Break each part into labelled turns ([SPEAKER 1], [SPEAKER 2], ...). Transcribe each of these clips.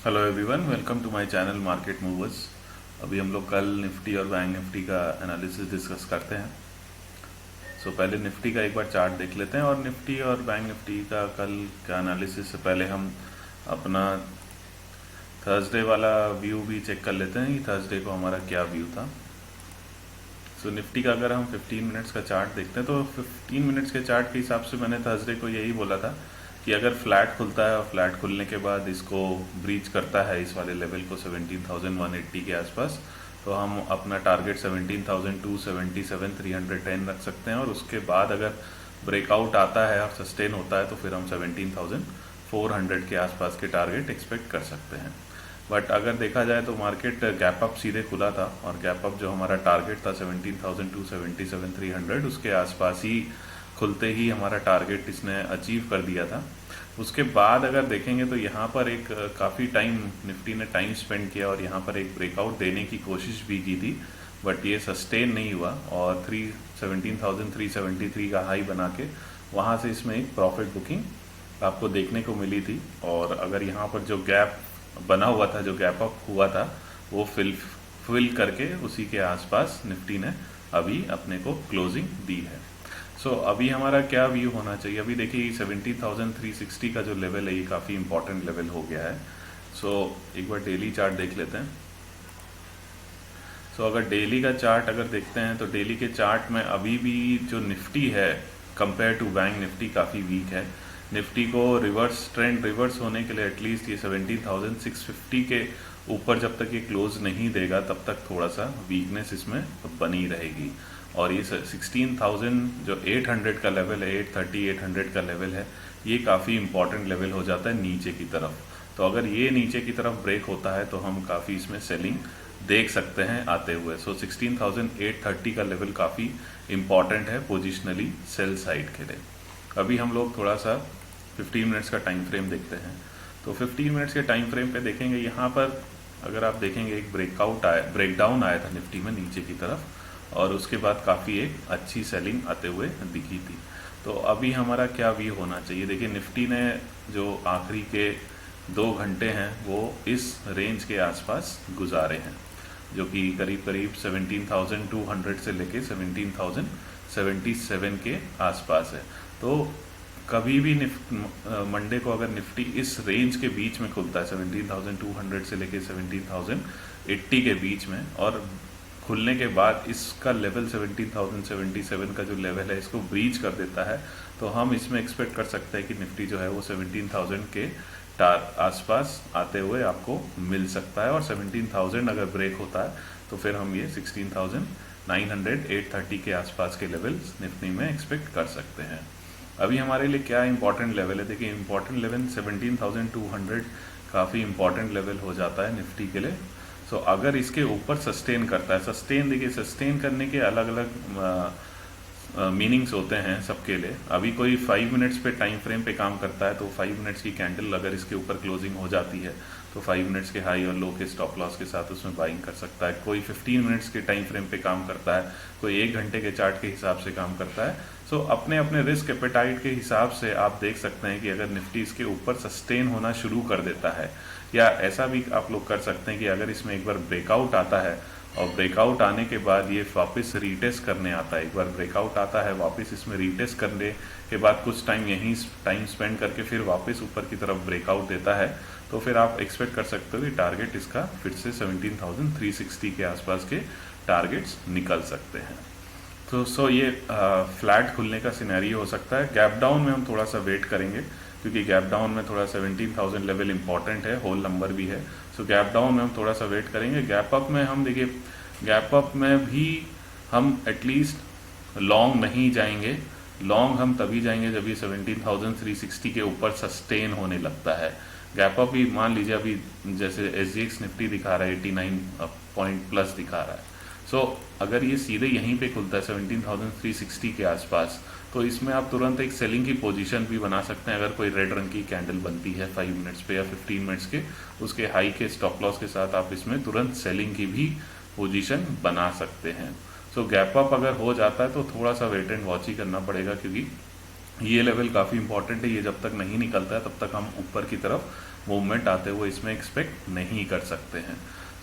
[SPEAKER 1] Hello everyone, welcome to my channel market movers. अभी हम लोग कल निफ्टी और बैंक निफ्टी का एनालिसिस डिस्कस करते हैं। पहले निफ्टी का एक बार चार्ट देख लेते हैं और निफ्टी और बैंक निफ्टी का कल का एनालिसिस से पहले हम अपना थर्सडे वाला व्यू भी चेक कर लेते हैं कि थर्सडे को हमारा क्या व्यू था। निफ्टी का अगर हम 15 मिनट्स का चार्ट देखते हैं तो 15 मिनट्स के चार्ट के हिसाब से मैंने थर्सडे को यही बोला था कि अगर फ्लैट खुलता है और फ्लैट खुलने के बाद इसको ब्रीच करता है इस वाले लेवल को 17,180 के आसपास, तो हम अपना टारगेट 17,277 310 रख सकते हैं। और उसके बाद अगर ब्रेकआउट आता है और सस्टेन होता है तो फिर हम 17,400 के आसपास के टारगेट एक्सपेक्ट कर सकते हैं। बट अगर देखा जाए तो मार्केट गैप अप सीधे खुला था और गैप अप जो हमारा टारगेट था 17,277 300 उसके आसपास ही खुलते ही हमारा टारगेट इसने अचीव कर दिया था। उसके बाद अगर देखेंगे तो यहाँ पर एक काफ़ी टाइम निफ्टी ने टाइम स्पेंड किया और यहाँ पर एक ब्रेकआउट देने की कोशिश भी की थी, बट ये सस्टेन नहीं हुआ और 17,373 का हाई बना के वहाँ से इसमें एक प्रॉफिट बुकिंग आपको देखने को मिली थी। और अगर यहाँ पर जो गैप बना हुआ था, जो गैप अप हुआ था, वो फिल करके उसी के आसपास निफ्टी ने अभी अपने को क्लोजिंग दी है। अभी हमारा क्या व्यू होना चाहिए? अभी देखिए 17,360 का जो लेवल है ये काफ़ी इंपॉर्टेंट लेवल हो गया है। एक बार डेली चार्ट देख लेते हैं। अगर डेली का चार्ट अगर देखते हैं तो डेली के चार्ट में अभी भी जो निफ्टी है कंपेयर टू बैंक निफ्टी काफ़ी वीक है। निफ्टी को रिवर्स ट्रेंड रिवर्स होने के लिए एटलीस्ट ये 17,650 के ऊपर जब तक ये क्लोज नहीं देगा तब तक थोड़ा सा वीकनेस इसमें बनी रहेगी। और ये 16,000 जो 800 का लेवल है, 830 800 का लेवल है, ये काफ़ी इंपॉर्टेंट लेवल हो जाता है नीचे की तरफ। तो अगर ये नीचे की तरफ ब्रेक होता है तो हम काफ़ी इसमें सेलिंग देख सकते हैं आते हुए। 16,830 का लेवल काफ़ी इंपॉर्टेंट है पोजिशनली सेल साइड के लिए। अभी हम लोग थोड़ा सा 15 मिनट्स का टाइम फ्रेम देखते हैं। तो 15 मिनट्स के टाइम फ्रेम पे देखेंगे, यहाँ पर अगर आप देखेंगे एक ब्रेकडाउन आया था निफ्टी में नीचे की तरफ और उसके बाद काफ़ी एक अच्छी सेलिंग आते हुए दिखी थी। तो अभी हमारा क्या व्यू होना चाहिए? देखिए निफ्टी ने जो आखिरी के 2 घंटे हैं वो इस रेंज के आसपास गुजारे हैं, जो कि करीब करीब 17,200 से लेके 17,077 के आसपास है। तो कभी भी मंडे को अगर निफ्टी इस रेंज के बीच में खुलता है 17,200 से लेके 17,080 के बीच में और खुलने के बाद इसका लेवल 17,077 का जो लेवल है इसको ब्रीच कर देता है, तो हम इसमें एक्सपेक्ट कर सकते हैं कि निफ्टी जो है वो 17,000 के आसपास आते हुए आपको मिल सकता है। और 17,000 अगर ब्रेक होता है तो फिर हम ये 16,900 830 के आसपास के लेवल्स निफ्टी में एक्सपेक्ट कर सकते हैं। अभी हमारे लिए क्या इंपॉर्टेंट लेवल है? देखिए इंपॉर्टेंट लेवल 17,200 काफ़ी इंपॉर्टेंट लेवल हो जाता है निफ्टी के लिए। अगर इसके ऊपर सस्टेन करता है, देखिए सस्टेन करने के अलग अलग मीनिंग्स होते हैं सबके लिए। अभी कोई 5 मिनट्स पे टाइम फ्रेम पे काम करता है तो 5 मिनट्स की कैंडल अगर इसके ऊपर क्लोजिंग हो जाती है तो 5 मिनट्स के हाई और लो के स्टॉप लॉस के साथ उसमें बाइंग कर सकता है। कोई 15 मिनट्स के टाइम फ्रेम पे काम करता है, कोई 1 घंटे के चार्ट के हिसाब से काम करता है। अपने अपने रिस्क एपेटाइट के हिसाब से आप देख सकते हैं कि अगर निफ्टी इसके ऊपर सस्टेन होना शुरू कर देता है, या ऐसा भी आप लोग कर सकते हैं कि अगर इसमें एक बार ब्रेकआउट आता है और ब्रेकआउट आने के बाद ये वापस रीटेस्ट करने आता है, एक बार ब्रेकआउट आता है वापस इसमें रीटेस्ट करने के बाद कुछ टाइम यहीं टाइम स्पेंड करके फिर वापस ऊपर की तरफ ब्रेकआउट देता है, तो फिर आप एक्सपेक्ट कर सकते हो कि टारगेट इसका फिर से 17,360 के आसपास के टारगेट्स निकल सकते हैं। तो ये फ्लैट खुलने का सिनेरियो हो सकता है। गैप डाउन में हम थोड़ा सा वेट करेंगे क्योंकि गैप डाउन में थोड़ा 17,000 लेवल इंपॉर्टेंट है, होल नंबर भी है। गैप डाउन में हम थोड़ा सा वेट करेंगे। गैप अप में हम देखिए, गैप अप में भी हम एटलीस्ट लॉन्ग नहीं जाएंगे। लॉन्ग हम तभी जाएंगे जब ये 17,360 के ऊपर सस्टेन होने लगता है। गैप अप भी मान लीजिए अभी जैसे SGX निफ्टी दिखा रहा है 89 पॉइंट प्लस दिखा रहा है। अगर ये सीधे यहीं पे खुलता है 17,360 के आसपास, तो इसमें आप तुरंत एक सेलिंग की पोजीशन भी बना सकते हैं। अगर कोई रेड रंग की कैंडल बनती है 5 मिनट्स पे या 15 मिनट्स के, उसके हाई के स्टॉप लॉस के साथ आप इसमें तुरंत सेलिंग की भी पोजीशन बना सकते हैं। गैप अप अगर हो जाता है तो थोड़ा सा वेट एंड वॉच ही करना पड़ेगा क्योंकि ये लेवल काफ़ी इंपॉर्टेंट है। ये जब तक नहीं निकलता है तब तक हम ऊपर की तरफ मूवमेंट आते हुए इसमें एक्सपेक्ट नहीं कर सकते हैं।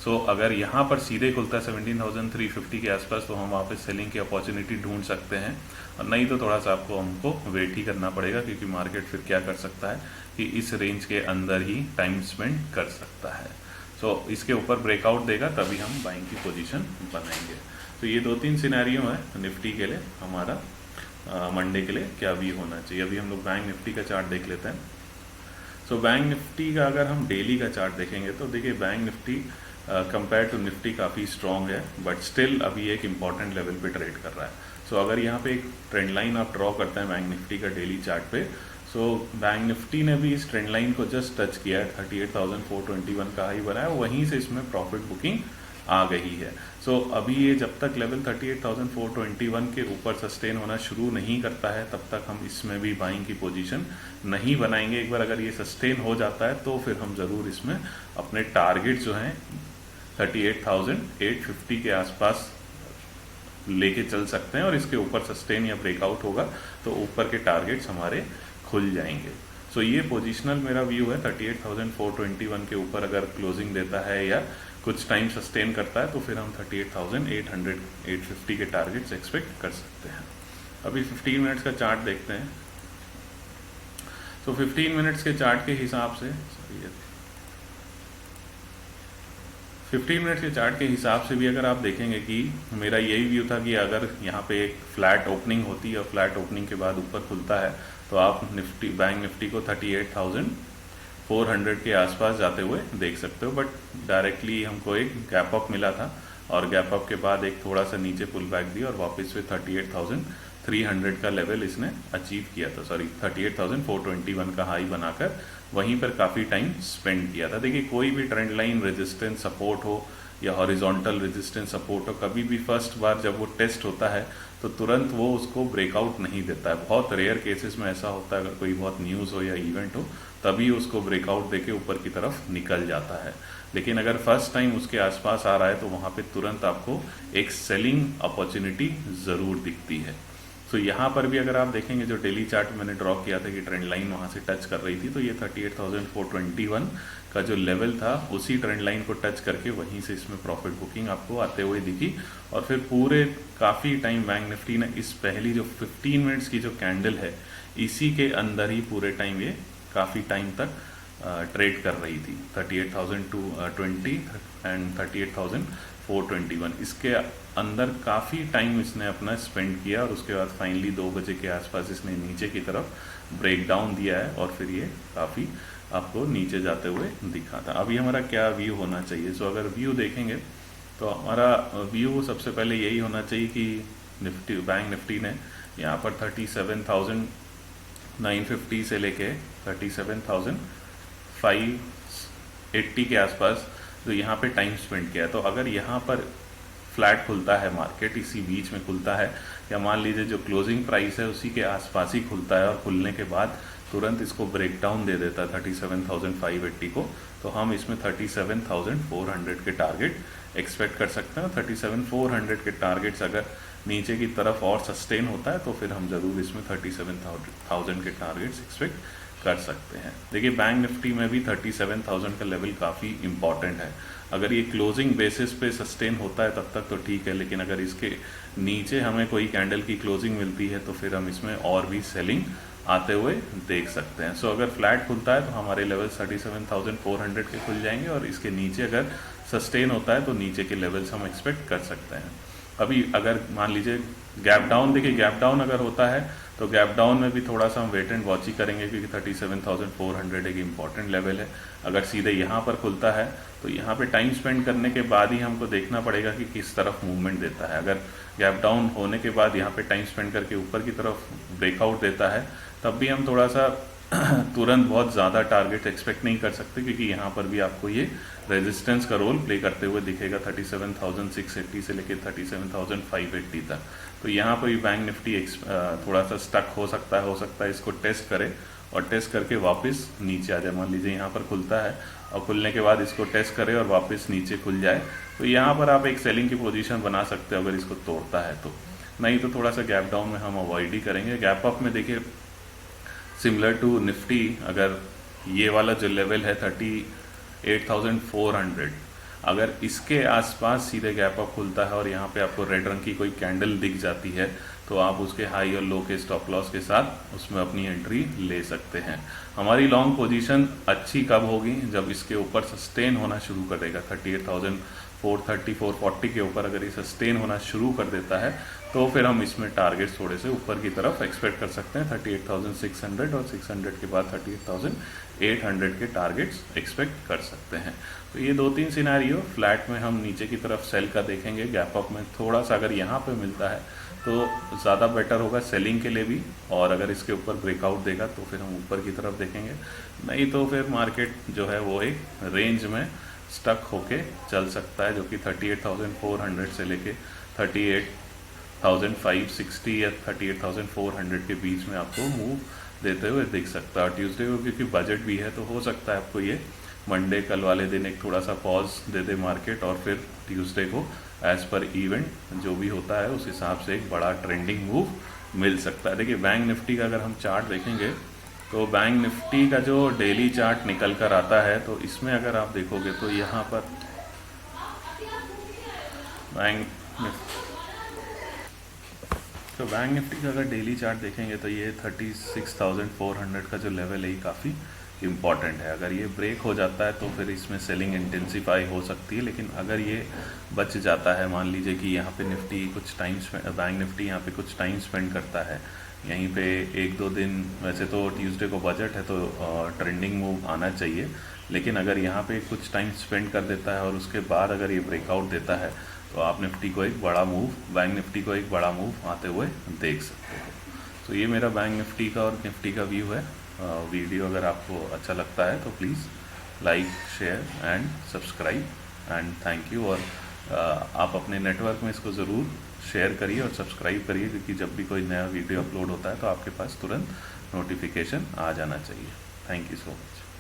[SPEAKER 1] सो अगर यहाँ पर सीधे खुलता है 17,350 के आसपास तो हम वहाँ पे सेलिंग की अपॉर्चुनिटी ढूंढ सकते हैं, और नहीं तो थोड़ा सा हमको वेट ही करना पड़ेगा, क्योंकि मार्केट फिर क्या कर सकता है कि इस रेंज के अंदर ही टाइम स्पेंड कर सकता है। सो इसके ऊपर ब्रेकआउट देगा तभी हम बाइंग की पोजीशन बनाएंगे। तो ये 2-3 सिनेरियो है निफ्टी के लिए, हमारा मंडे के लिए क्या भी होना चाहिए। अभी हम लोग बैंक निफ्टी का चार्ट देख लेते हैं। सो बैंक निफ्टी का अगर हम डेली का चार्ट देखेंगे तो देखिए bank Nifty compare to Nifty काफ़ी स्ट्रॉन्ग है, बट स्टिल अभी एक इम्पॉर्टेंट लेवल पे ट्रेड कर रहा है। सो अगर यहाँ पे एक ट्रेंड लाइन आप ड्रॉ करते हैं बैंक निफ्टी का डेली चार्ट पे, सो बैंक निफ्टी ने भी इस ट्रेंड लाइन को जस्ट टच किया है, 38,421 का हाई बनाया, वहीं से इसमें प्रॉफिट बुकिंग आ गई है। सो अभी ये जब तक लेवल 38,421 के ऊपर सस्टेन होना शुरू नहीं करता है तब तक हम इसमें भी बाइंग की पोजीशन नहीं बनाएंगे। एक बार अगर ये सस्टेन हो जाता है तो फिर हम ज़रूर इसमें अपने टारगेट जो हैं 38,850 के आसपास लेके चल सकते हैं, और इसके ऊपर सस्टेन या ब्रेकआउट होगा तो ऊपर के टारगेट्स हमारे खुल जाएंगे। सो ये पोजिशनल मेरा व्यू है, 38,421 के ऊपर अगर क्लोजिंग देता है या कुछ टाइम सस्टेन करता है तो फिर हम 38,800 850 के टारगेट्स एक्सपेक्ट कर सकते हैं। अभी 15 मिनट्स का चार्ट देखते हैं। तो 15 मिनट्स के चार्ट के हिसाब से 15 मिनट्स के चार्ट के हिसाब से भी अगर आप देखेंगे कि मेरा यही व्यू था कि अगर यहाँ पे एक फ्लैट ओपनिंग होती है और फ्लैट ओपनिंग के बाद ऊपर खुलता है तो आप निफ्टी बैंक निफ्टी को 38,400 के आसपास जाते हुए देख सकते हो, बट डायरेक्टली हमको एक गैप अप मिला था और गैप अप के बाद एक थोड़ा सा नीचे पुल बैक दिया और वापस से 38,300 का लेवल इसने अचीव किया था, 38,421 का हाई बनाकर वहीं पर काफ़ी टाइम स्पेंड किया था। देखिए कोई भी ट्रेंड लाइन रेजिस्टेंस सपोर्ट हो या हॉरिजॉन्टल रेजिस्टेंस सपोर्ट हो, कभी भी फर्स्ट बार जब वो टेस्ट होता है तो तुरंत वो उसको ब्रेकआउट नहीं देता है। बहुत रेयर केसेस में ऐसा होता है, अगर कोई बहुत न्यूज़ हो या इवेंट हो तभी उसको ब्रेकआउट देके ऊपर की तरफ निकल जाता है। लेकिन अगर फर्स्ट टाइम उसके आसपास आ रहा है तो वहाँ पे तुरंत आपको एक सेलिंग अपॉर्चुनिटी ज़रूर दिखती है। तो यहाँ पर भी अगर आप देखेंगे जो डेली चार्ट मैंने ड्रॉ किया था कि ट्रेंड लाइन वहाँ से टच कर रही थी, तो ये 38,421 का जो लेवल था उसी ट्रेंड लाइन को टच करके वहीं से इसमें प्रॉफिट बुकिंग आपको आते हुए दिखी। और फिर पूरे काफ़ी टाइम बैंक निफ्टी ने इस पहली जो 15 मिनट्स की जो कैंडल है इसी के अंदर ही पूरे टाइम ये काफ़ी टाइम तक ट्रेड कर रही थी, 38,220 एंड 38,421 इसके अंदर काफ़ी टाइम इसने अपना स्पेंड किया और उसके बाद फाइनली 2 बजे के आसपास इसने नीचे की तरफ ब्रेक डाउन दिया है और फिर ये काफ़ी आपको नीचे जाते हुए दिखा था। अभी हमारा क्या व्यू होना चाहिए? सो अगर व्यू देखेंगे तो हमारा व्यू सबसे पहले यही होना चाहिए कि निफ्टी बैंक निफ्टी ने यहाँ पर 37,950 से लेके 37,580 के आसपास जो यहाँ पे टाइम स्पेंड किया। तो अगर यहाँ पर फ्लैट खुलता है, मार्केट इसी बीच में खुलता है, या मान लीजिए जो क्लोजिंग प्राइस है उसी के आसपास ही खुलता है और खुलने के बाद तुरंत इसको ब्रेक डाउन दे देता है 37,580 को, तो हम इसमें 37,400 के टारगेट एक्सपेक्ट कर सकते हैं। 37,400 के टारगेट्स अगर नीचे की तरफ और सस्टेन होता है तो फिर हम ज़रूर इसमें 37,000 के टारगेट्स एक्सपेक्ट कर सकते हैं। देखिए बैंक निफ्टी में भी 37,000 का लेवल काफ़ी इंपॉर्टेंट है। अगर ये क्लोजिंग बेसिस पे सस्टेन होता है तब तक तो ठीक है, लेकिन अगर इसके नीचे हमें कोई कैंडल की क्लोजिंग मिलती है तो फिर हम इसमें और भी सेलिंग आते हुए देख सकते हैं। सो अगर फ्लैट खुलता है तो हमारे लेवल 37,400 के खुल जाएंगे और इसके नीचे अगर सस्टेन होता है तो नीचे के लेवल्स हम एक्सपेक्ट कर सकते हैं। अभी अगर मान लीजिए गैप डाउन, देखिए गैप डाउन अगर होता है तो गैप डाउन में भी थोड़ा सा हम वेट एंड वॉच ही करेंगे क्योंकि 37,400 एक इम्पॉर्टेंट लेवल है। अगर सीधे यहाँ पर खुलता है तो यहाँ पे टाइम स्पेंड करने के बाद ही हमको देखना पड़ेगा कि किस तरफ मूवमेंट देता है। अगर गैप डाउन होने के बाद यहाँ पे टाइम स्पेंड करके ऊपर की तरफ ब्रेकआउट देता है तब भी हम थोड़ा सा तुरंत बहुत ज़्यादा टारगेट एक्सपेक्ट नहीं कर सकते क्योंकि यहाँ पर भी आपको ये रेजिस्टेंस का रोल प्ले करते हुए दिखेगा 37,680 से लेकर 37,580 तक। तो यहाँ पर भी बैंक निफ्टी थोड़ा सा स्टक हो सकता है इसको टेस्ट करे और टेस्ट करके वापस नीचे आ जाए। मान लीजिए यहाँ पर खुलता है और खुलने के बाद इसको टेस्ट करे और वापस नीचे खुल जाए तो यहाँ पर आप एक सेलिंग की पोजीशन बना सकते हो अगर इसको तोड़ता है तो। नहीं तो थोड़ा सा गैप डाउन में हम अवॉइड ही करेंगे। गैप अप में देखिए सिमिलर टू निफ्टी अगर ये वाला जो लेवल है 38,400, अगर इसके आसपास सीधे गैप अप खुलता है और यहाँ पे आपको रेड रंग की कोई कैंडल दिख जाती है तो आप उसके हाई और लो के स्टॉप लॉस के साथ उसमें अपनी एंट्री ले सकते हैं। हमारी लॉन्ग पोजीशन अच्छी कब होगी, जब इसके ऊपर सस्टेन होना शुरू कर देगा 38,430 440 के ऊपर अगर ये सस्टेन होना शुरू कर देता है तो फिर हम इसमें टारगेट्स थोड़े से ऊपर की तरफ एक्सपेक्ट कर सकते हैं। 38,600 और 600 के बाद 38,800 के टारगेट्स एक्सपेक्ट कर सकते हैं। तो ये 2-3 सिनेरियो, फ्लैट में हम नीचे की तरफ सेल का देखेंगे, गैप अप में थोड़ा सा अगर यहाँ पे मिलता है तो ज़्यादा बेटर होगा सेलिंग के लिए भी, और अगर इसके ऊपर ब्रेकआउट देगा तो फिर हम ऊपर की तरफ देखेंगे, नहीं तो फिर मार्केट जो है वो एक रेंज में स्टक होके चल सकता है जो कि 38,400 से लेके 38,560 या 38,400 के बीच में आपको मूव देते हुए दिख सकता है। ट्यूसडे को क्योंकि बजट भी है तो हो सकता है आपको ये मंडे कल वाले दिन एक थोड़ा सा पॉज दे दे मार्केट, और फिर ट्यूसडे को एज़ पर इवेंट जो भी होता है उस हिसाब से एक बड़ा ट्रेंडिंग मूव मिल सकता है। देखिए बैंक निफ्टी का अगर हम चार्ट देखेंगे तो बैंक निफ्टी का जो डेली चार्ट निकल कर आता है तो इसमें अगर आप देखोगे तो यहाँ पर बैंक निफ्टी का अगर डेली चार्ट देखेंगे तो ये 36,400 का जो लेवल है ये काफ़ी इम्पॉर्टेंट है। अगर ये ब्रेक हो जाता है तो फिर इसमें सेलिंग इंटेंसिफाई हो सकती है, लेकिन अगर ये बच जाता है, मान लीजिए कि यहाँ पे निफ्टी कुछ टाइम बैंक निफ्टी यहाँ पे कुछ टाइम स्पेंड करता है यहीं पे 1-2 दिन, वैसे तो ट्यूसडे को बजट है तो ट्रेंडिंग मूव आना चाहिए, लेकिन अगर यहाँ पे कुछ टाइम स्पेंड कर देता है और उसके बाद अगर ये ब्रेकआउट देता है तो आप निफ्टी को एक बड़ा मूव, बैंक निफ्टी को एक बड़ा मूव आते हुए देख सकते हो। तो ये मेरा बैंक निफ्टी का और निफ्टी का व्यू है। वीडियो अगर आपको अच्छा लगता है तो please like, share and subscribe and thank you. और आप अपने नेटवर्क में इसको ज़रूर शेयर करिए और सब्सक्राइब करिए, क्योंकि जब भी कोई नया वीडियो अपलोड होता है तो आपके पास तुरंत नोटिफिकेशन आ जाना चाहिए। Thank you so much.